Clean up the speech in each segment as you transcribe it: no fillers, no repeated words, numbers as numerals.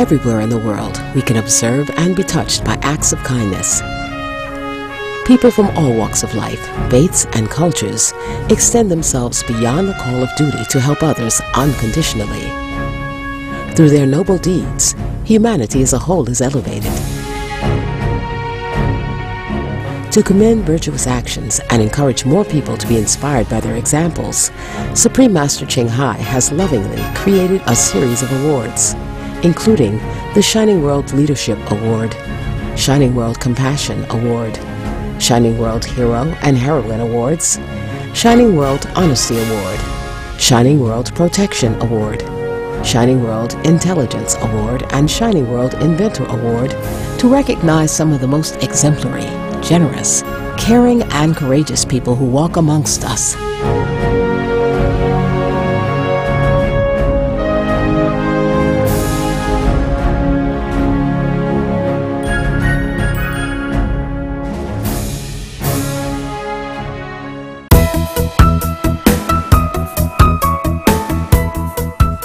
Everywhere in the world, we can observe and be touched by acts of kindness. People from all walks of life, faiths, and cultures extend themselves beyond the call of duty to help others unconditionally. Through their noble deeds, humanity as a whole is elevated. To commend virtuous actions and encourage more people to be inspired by their examples, Supreme Master Ching Hai has lovingly created a series of awards, including the Shining World Leadership Award, Shining World Compassion Award, Shining World Hero and Heroine Awards, Shining World Honesty Award, Shining World Protection Award, Shining World Intelligence Award, and Shining World Inventor Award to recognize some of the most exemplary, generous, caring, and courageous people who walk amongst us.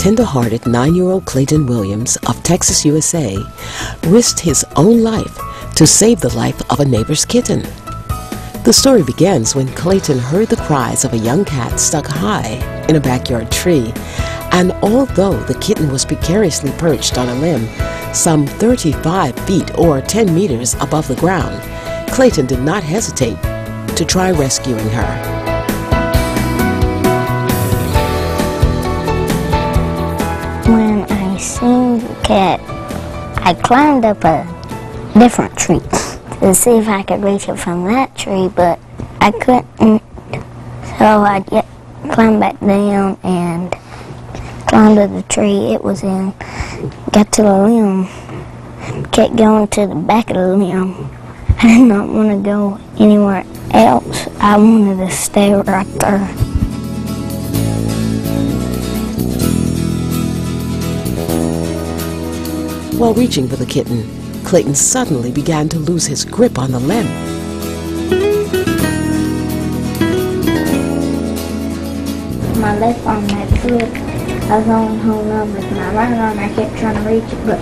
Tender-hearted 9-year-old Clayton Williams of Texas, USA, risked his own life to save the life of a neighbor's kitten. The story begins when Clayton heard the cries of a young cat stuck high in a backyard tree, and although the kitten was precariously perched on a limb some 35 feet or 10 meters above the ground, Clayton did not hesitate to try rescuing her. When I seen the cat, I climbed up a different tree to see if I could reach it from that tree, but I couldn't. So I climbed back down and climbed to the tree it was in, got to the limb, kept going to the back of the limb. I did not want to go anywhere else. I wanted to stay right there. While reaching for the kitten, Clayton suddenly began to lose his grip on the limb. My left arm had slipped. I was on holding on with my right arm. I kept trying to reach it, but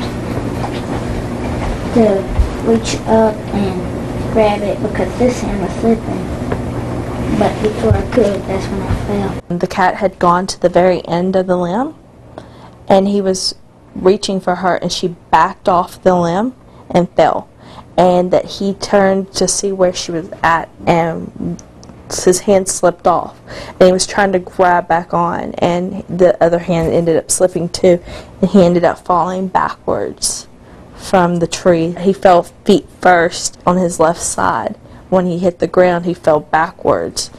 to reach up and grab it because this hand was slipping. But before I could, that's when I fell. The cat had gone to the very end of the limb, and he was reaching for her, and she backed off the limb and fell, and that he turned to see where she was at, and his hand slipped off, and he was trying to grab back on, and the other hand ended up slipping too, and he ended up falling backwards from the tree. He fell feet first on his left side. When he hit the ground, he fell backwards,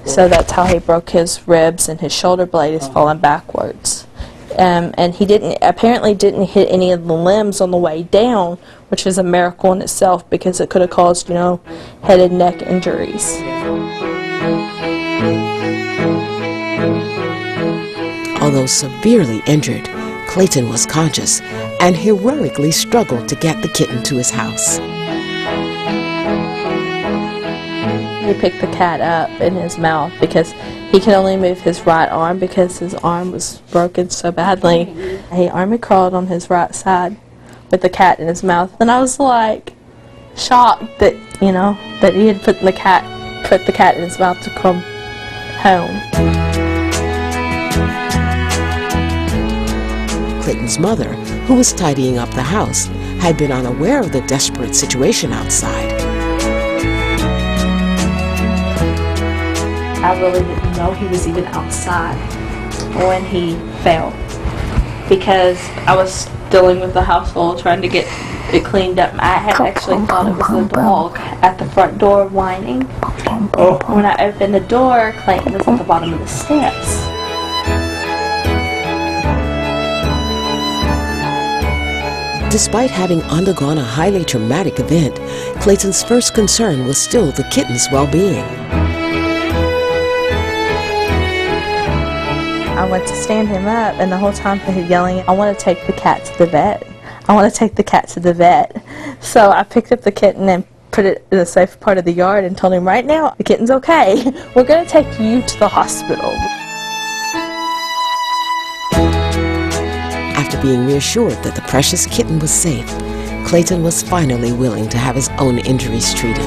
so that's how he broke his ribs, and his shoulder blade is falling backwards. And he apparently didn't hit any of the limbs on the way down, which is a miracle in itself because it could have caused, you know, head and neck injuries. Although severely injured, Clayton was conscious and heroically struggled to get the kitten to his house. He picked the cat up in his mouth because he could only move his right arm because his arm was broken so badly. He army crawled on his right side with the cat in his mouth, and I was like shocked that, you know, that he had put the cat in his mouth to come home. Clayton's mother, who was tidying up the house, had been unaware of the desperate situation outside. I really didn't know he was even outside when he fell because I was dealing with the household, trying to get it cleaned up. I had actually thought it was the dog at the front door whining. When I opened the door, Clayton was at the bottom of the steps. Despite having undergone a highly traumatic event, Clayton's first concern was still the kitten's well-being. I went to stand him up, and the whole time he was yelling, I want to take the cat to the vet. I want to take the cat to the vet. So I picked up the kitten and put it in a safe part of the yard and told him, right now, the kitten's okay. We're going to take you to the hospital. after being reassured that the precious kitten was safe, Clayton was finally willing to have his own injuries treated.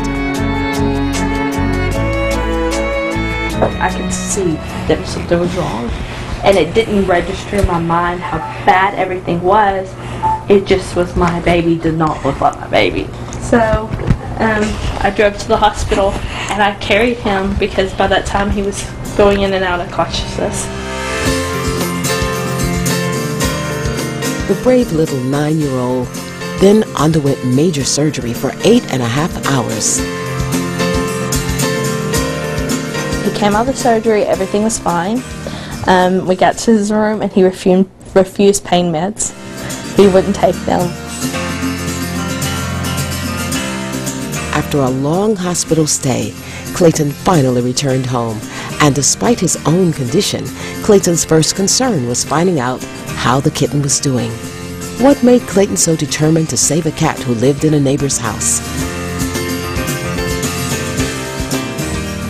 I could see that something was wrong, and it didn't register in my mind how bad everything was. It just was my baby did not look like my baby. So I drove to the hospital and I carried him because by that time he was going in and out of consciousness. The brave little 9-year-old then underwent major surgery for 8.5 hours. He came out of the surgery, everything was fine. We got to his room and he refused pain meds. He wouldn't take them. After a long hospital stay, Clayton finally returned home, and despite his own condition, Clayton's first concern was finding out how the kitten was doing. What made Clayton so determined to save a cat who lived in a neighbor's house?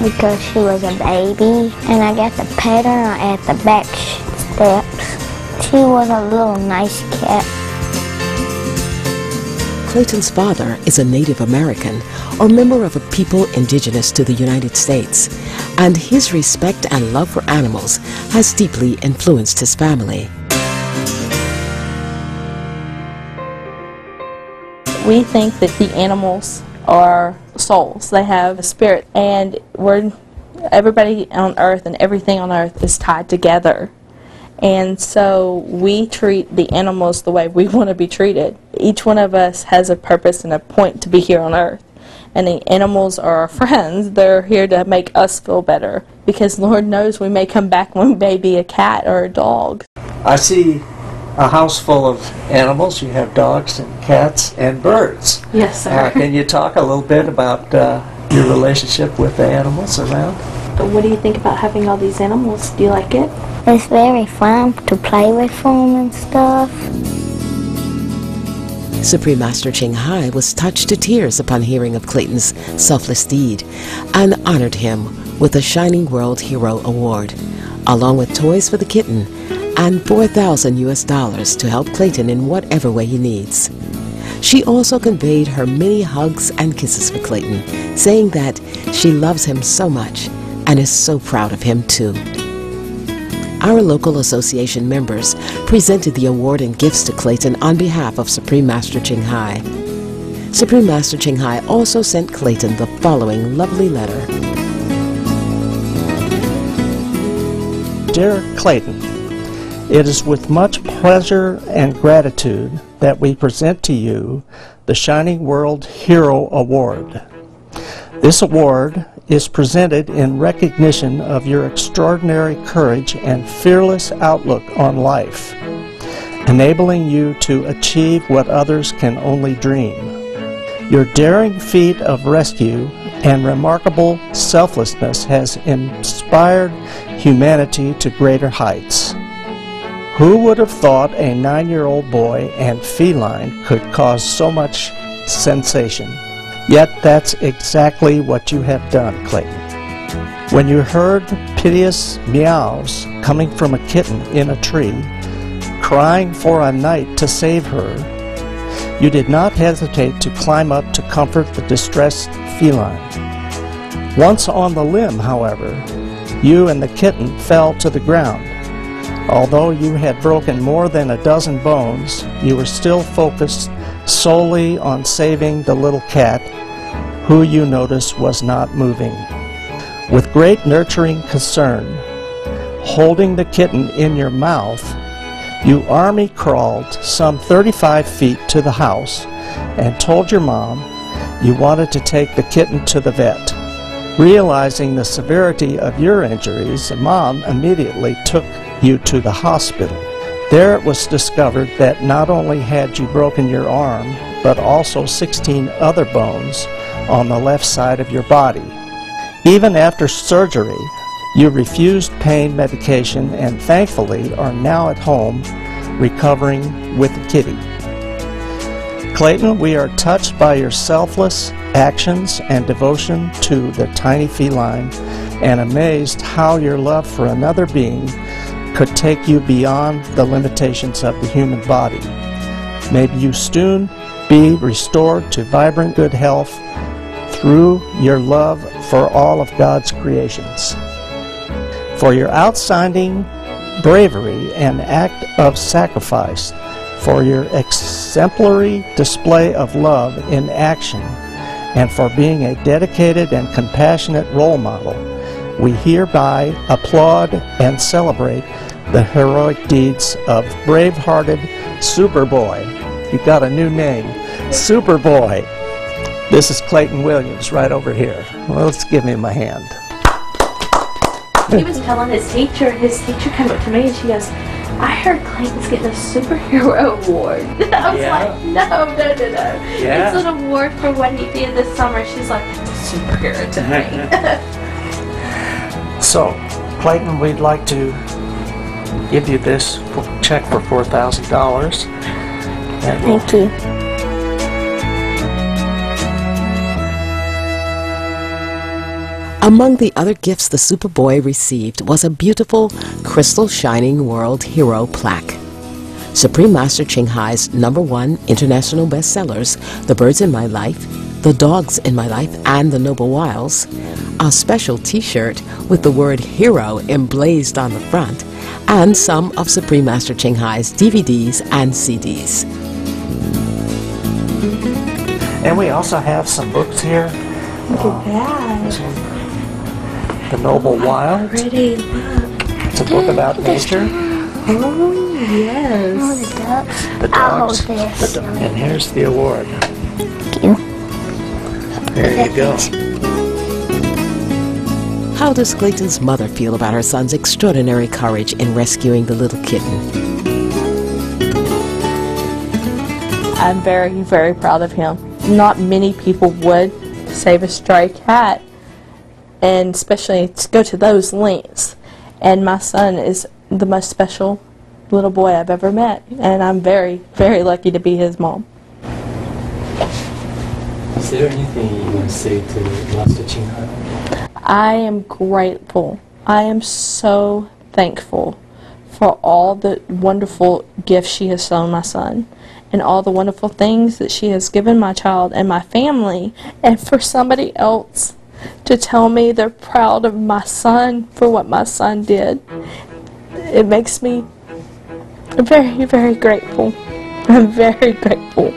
Because she was a baby, and I got to pet her at the back steps. She was a little nice cat. Clayton's father is a Native American, or member of a people indigenous to the United States, and his respect and love for animals has deeply influenced his family. We think that the animals are souls. They have a spirit, and everybody on earth and everything on earth is tied together. And so we treat the animals the way we want to be treated. Each one of us has a purpose and a point to be here on earth. And the animals are our friends. They're here to make us feel better. Because Lord knows we may come back one day be a cat or a dog. I see a house full of animals. You have dogs and cats and birds. Yes, sir. Can you talk a little bit about your relationship with the animals around? What do you think about having all these animals? Do you like it? It's very fun to play with them and stuff. Supreme Master Ching Hai was touched to tears upon hearing of Clayton's selfless deed and honored him with a Shining World Hero Award, along with toys for the kitten and $4,000 to help Clayton in whatever way he needs. She also conveyed her many hugs and kisses for Clayton, saying that she loves him so much and is so proud of him too. Our local association members presented the award and gifts to Clayton on behalf of Supreme Master Ching Hai. Supreme Master Ching Hai also sent Clayton the following lovely letter. Dear Clayton, it is with much pleasure and gratitude that we present to you the Shining World Hero Award. This award is presented in recognition of your extraordinary courage and fearless outlook on life, enabling you to achieve what others can only dream. Your daring feat of rescue and remarkable selflessness has inspired humanity to greater heights. Who would have thought a 9-year-old boy and feline could cause so much sensation? Yet that's exactly what you have done, Clayton. When you heard piteous meows coming from a kitten in a tree, crying for a knight to save her, you did not hesitate to climb up to comfort the distressed feline. Once on the limb, however, you and the kitten fell to the ground. Although you had broken more than a dozen bones, you were still focused solely on saving the little cat, who you noticed was not moving. With great nurturing concern, holding the kitten in your mouth, you army crawled some 35 feet to the house and told your mom you wanted to take the kitten to the vet. Realizing the severity of your injuries, Mom immediately took you to the hospital. There it was discovered that not only had you broken your arm, but also 16 other bones on the left side of your body. Even after surgery, you refused pain medication and thankfully are now at home recovering with the kitty. Clayton, we are touched by your selfless actions and devotion to the tiny feline and amazed how your love for another being could take you beyond the limitations of the human body. May you soon be restored to vibrant good health through your love for all of God's creations. For your outstanding bravery and act of sacrifice, for your exemplary display of love in action, and for being a dedicated and compassionate role model, we hereby applaud and celebrate the heroic deeds of brave-hearted Superboy. You got a new name, Superboy. This is Clayton Williams right over here. Well, let's give him a hand. He was telling his teacher came up to me and she goes, I heard Clayton's getting a superhero award. I was like, no. Yeah. It's an award for what he did this summer. She's like, that's a superhero to me. So, Clayton, we'd like to give you this check for $4,000. Thank you. Among the other gifts the Superboy received was a beautiful crystal shining world hero plaque. Supreme Master Ching Hai's #1 international bestsellers, The Birds in My Life, The Dogs in My Life, and The Noble Wilds, a special t-shirt with the word hero emblazed on the front, and some of Supreme Master Ching Hai's DVDs and CDs. And we also have some books here. Look at that. The Noble Wilds. Pretty, look. It's a book about nature. Oh, yes. Oh, the ducks. The I'll dogs. hold this. And here's the award. Thank you. There you go. How does Clayton's mother feel about her son's extraordinary courage in rescuing the little kitten? I'm very, very proud of him. Not many people would save a stray cat, and especially to go to those lengths. And my son is the most special little boy I've ever met, and I'm very, very lucky to be his mom. Is there anything you want to say to Master Ching Hai? I am grateful. I am so thankful for all the wonderful gifts she has shown my son, and all the wonderful things that she has given my child and my family, and for somebody else to tell me they're proud of my son for what my son did. It makes me very, very grateful. I'm very grateful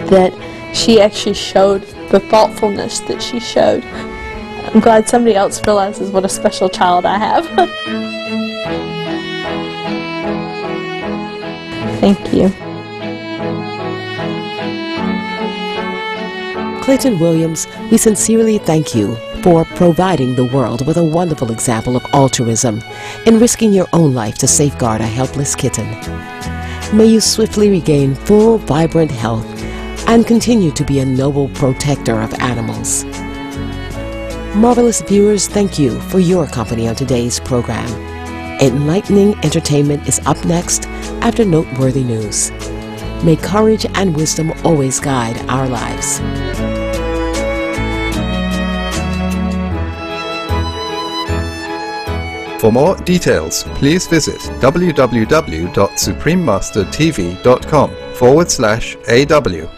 that she actually showed the thoughtfulness that she showed. I'm glad somebody else realizes what a special child I have. Thank you. Clayton Williams, we sincerely thank you for providing the world with a wonderful example of altruism in risking your own life to safeguard a helpless kitten. May you swiftly regain full, vibrant health and continue to be a noble protector of animals. Marvelous viewers, thank you for your company on today's program. Enlightening entertainment is up next after noteworthy news. May courage and wisdom always guide our lives. For more details, please visit www.suprememastertv.com/AW.